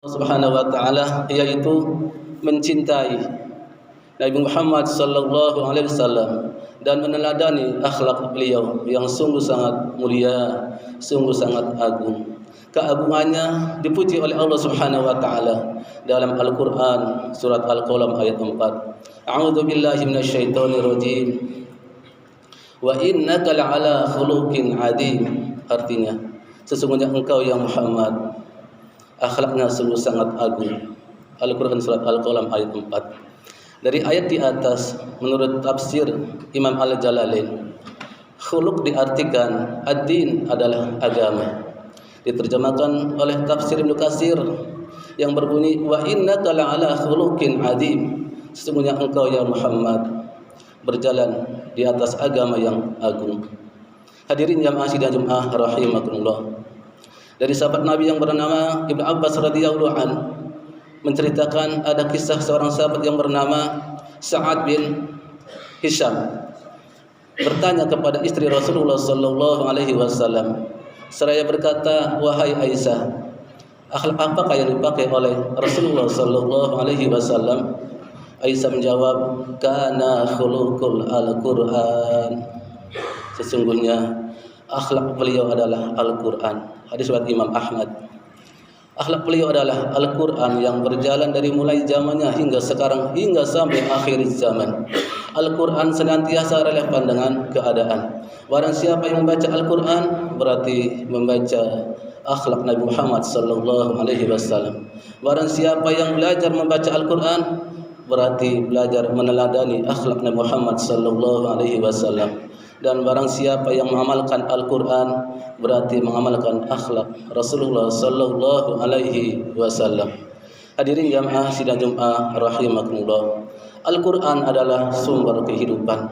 Subhanahu wa taala, yaitu mencintai Nabi Muhammad sallallahu alaihi wasallam dan meneladani akhlak beliau yang sungguh sangat mulia, sungguh sangat agung. Keagungannya dipuji oleh Allah Subhanahu wa taala dalam Al-Qur'an surat Al-Qalam ayat 4. A'udzu billahi minasyaitonir rajim. Wa innaka la'ala khuluqin 'adzim. Artinya, sesungguhnya engkau ya Muhammad akhlaknya sungguh sangat agung. Al-Quran surat Al-Qalam ayat 4. Dari ayat di atas, menurut tafsir Imam Al-Jalalain, khuluq diartikan ad-din adalah agama. Diterjemahkan oleh tafsir Ibnu Katsir yang berbunyi wa innaka la'ala khuluqin 'adzim. Sesungguhnya engkau ya Muhammad berjalan di atas agama yang agung. Hadirin jamaah sidang Jumat rahimakumullah. Dari sahabat Nabi yang bernama Ibnu Abbas radhiyallahu an menceritakan ada kisah seorang sahabat yang bernama Sa'ad bin Hisham bertanya kepada istri Rasulullah sallallahu alaihi wasallam, seraya berkata, "Wahai Aisyah, akhlak apakah yang dipakai oleh Rasulullah sallallahu alaihi wasallam?" Aisyah menjawab, "Kana khuluqul Al-Qur'an." Sesungguhnya akhlak beliau adalah Al-Quran. Hadis riwayat Imam Ahmad. Akhlak beliau adalah Al-Quran yang berjalan dari mulai zamannya hingga sekarang, hingga sampai akhir zaman. Al-Quran senantiasa relevan dengan keadaan. Barang siapa yang membaca Al-Quran berarti membaca akhlak Nabi Muhammad sallallahu alaihi wasallam. Barang siapa yang belajar membaca Al-Quran berarti belajar meneladani akhlak Nabi Muhammad sallallahu alaihi wasallam. Dan barang siapa yang mengamalkan Al-Quran berarti mengamalkan akhlak Rasulullah sallallahu alaihi wasallam. Hadirin jamaah sidang Jumat rahimakumullah. Al-Quran adalah sumber kehidupan.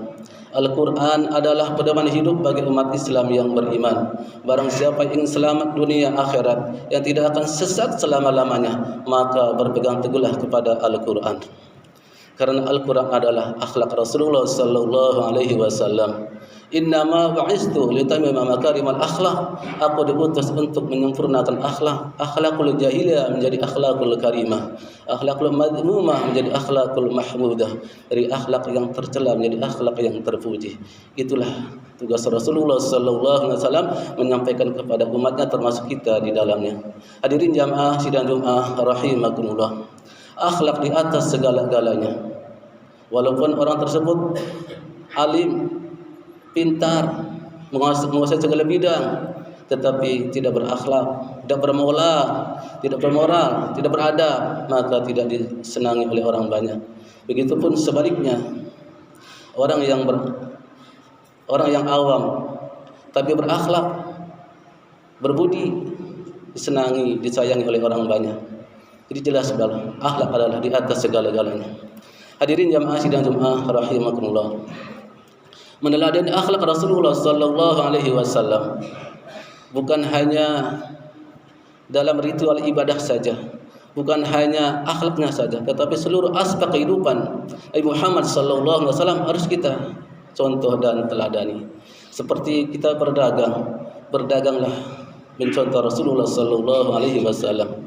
Al-Quran adalah pedoman hidup bagi umat Islam yang beriman. Barang siapa yang ingin selamat dunia akhirat, yang tidak akan sesat selama-lamanya, maka berpegang teguhlah kepada Al-Quran. Karena Al-Quran adalah akhlak Rasulullah sallallahu alaihi wasallam. Innama bu'istu litammima makarimal akhlak. Aku diutus untuk menyempurnakan akhlak. Akhlakul jahiliyah menjadi akhlakul karimah. Akhlakul madmumah menjadi akhlakul mahmudah. Dari akhlak yang tercela menjadi akhlak yang terpuji. Itulah tugas Rasulullah sallallahu alaihi wasallam menyampaikan kepada umatnya termasuk kita di dalamnya. Hadirin jamaah sidang Jumat rahimakumullah. Akhlak di atas segala-galanya. Walaupun orang tersebut alim, pintar, menguasai segala bidang, tetapi tidak berakhlak, tidak bermoral, tidak beradab, maka tidak disenangi oleh orang banyak. Begitupun sebaliknya, orang yang awam tapi berakhlak, berbudi, disenangi, disayangi oleh orang banyak. Jadi jelas bahwa akhlak adalah di atas segala-galanya. Hadirin jamaah sidang Jumat rahimakumullah. Meneladani akhlak Rasulullah sallallahu alaihi wasallam bukan hanya dalam ritual ibadah saja, bukan hanya akhlaknya saja, tetapi seluruh aspek kehidupan Nabi Muhammad sallallahu alaihi wasallam harus kita contoh dan teladani. Seperti kita berdagang, berdaganglah mencontoh Rasulullah sallallahu alaihi wasallam.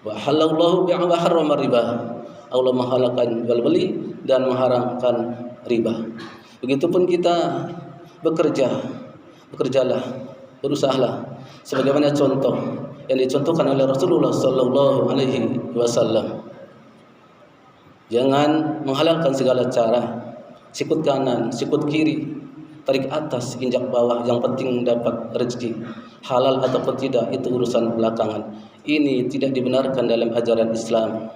Wa halallahu bi'a wa harrama riba. Allah menghalalkan jual beli dan mengharamkan riba. Begitupun kita bekerjalah, berusahalah sebagaimana contoh yang dicontohkan oleh Rasulullah sallallahu alaihi wasallam. Jangan menghalalkan segala cara, sikut kanan, sikut kiri, tarik atas, injak bawah, yang penting dapat rezeki. Halal ataupun tidak itu urusan belakangan. Ini tidak dibenarkan dalam ajaran Islam.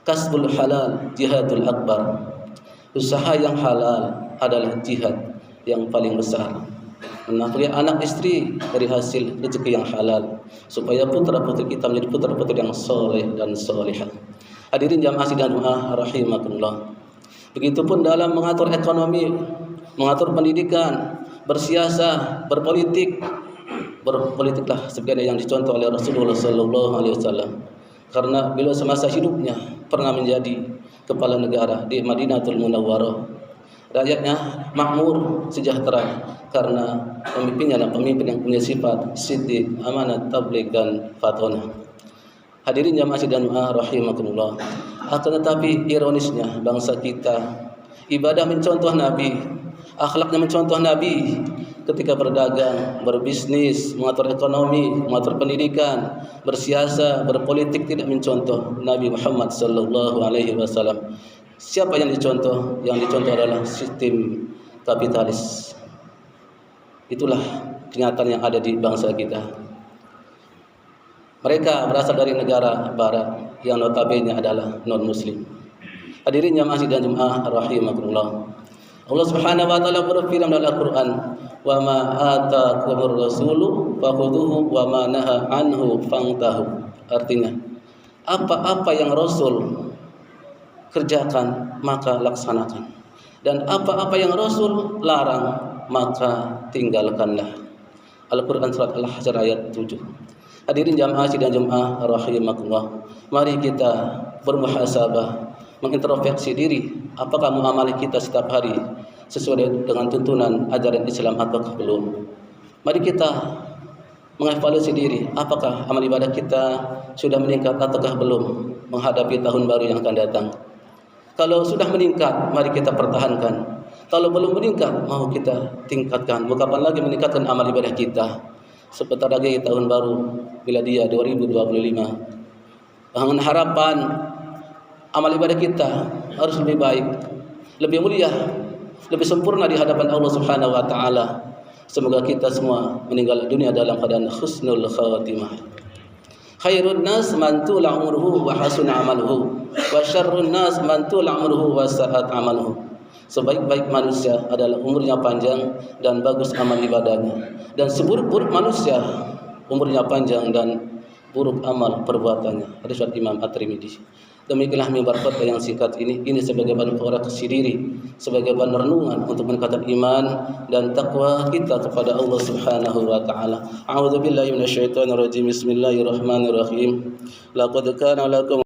Kasbul halal jihadul akbar. Usaha yang halal adalah jihad yang paling besar. Menafkahi anak istri dari hasil rezeki yang halal, supaya putra-putri kita menjadi putra-putri yang soleh dan solehah. Hadirin jamaah sidang Jumat rahimakumullah. Begitupun dalam mengatur ekonomi, mengatur pendidikan, bersiasah, berpolitiklah sebagaimana yang dicontoh oleh Rasulullah sallallahu alaihi wasallam. Karena beliau semasa hidupnya pernah menjadi kepala negara di Madinatul Munawwarah. Rakyatnya makmur, sejahtera karena pemimpinnya adalah pemimpin yang punya sifat siddiq, amanat, tabligh dan fatonah. Hadirin jamaah sidang Jumat rahimakumullah. Akan tetapi ironisnya bangsa kita ibadah mencontoh Nabi, akhlaknya mencontoh Nabi ketika berdagang, berbisnis, mengatur ekonomi, mengatur pendidikan, bersiasa, berpolitik tidak mencontoh Nabi Muhammad sallallahu alaihi wasallam. Siapa yang dicontoh? Yang dicontoh adalah sistem kapitalis. Itulah kenyataan yang ada di bangsa kita. Mereka berasal dari negara barat yang notabene adalah non-muslim. Hadirin jamaah sidang Jumat rahimakumullah. Allah Subhanahu wa taala berfirman dalam Al-Qur'an, "Wa ma ataakumur rasulu fakhudhuhu wa ma naha anhu fantahu." Artinya, apa-apa yang Rasul kerjakan maka laksanakan, dan apa-apa yang Rasul larang maka tinggalkanlah. Al-Qur'an surat Al-Hasyr ayat 7. Hadirin jamaah sidang Jumat rahimakumullah. Mari kita bermuhasabah, mengintrospeksi diri, apakah muamalah kita setiap hari sesuai dengan tuntunan ajaran Islam atau belum. Mari kita mengevaluasi diri, apakah amal ibadah kita sudah meningkat ataukah belum menghadapi tahun baru yang akan datang. Kalau sudah meningkat, mari kita pertahankan. Kalau belum meningkat, mau kita tingkatkan. Kapan lagi meningkatkan amal ibadah kita. Sebentar lagi tahun baru miladiah 2025. Dengan harapan amal ibadah kita harus lebih baik, lebih mulia, lebih sempurna di hadapan Allah Subhanahu wa taala. Semoga kita semua meninggal dunia dalam keadaan husnul khatimah. Khairun nas man tula umruhu wa hasuna amaluhu wa syarrun nas man tula umruhu wa sa'at amaluhu. Sebaik-baik manusia adalah umurnya panjang dan bagus amal ibadahnya, dan seburuk-buruk manusia umurnya panjang dan buruk amal perbuatannya. Hadis Imam At-Tirmidzi. Demikianlah mimbar khutbah yang singkat ini sebagai bahan koreksi diri, sebagai bahan renungan untuk meningkatkan iman dan takwa kita kepada Allah Subhanahu wa taala. A'udzubillahi minasyaitonir rajim. Bismillahirrahmanirrahim. Laqad kana lakum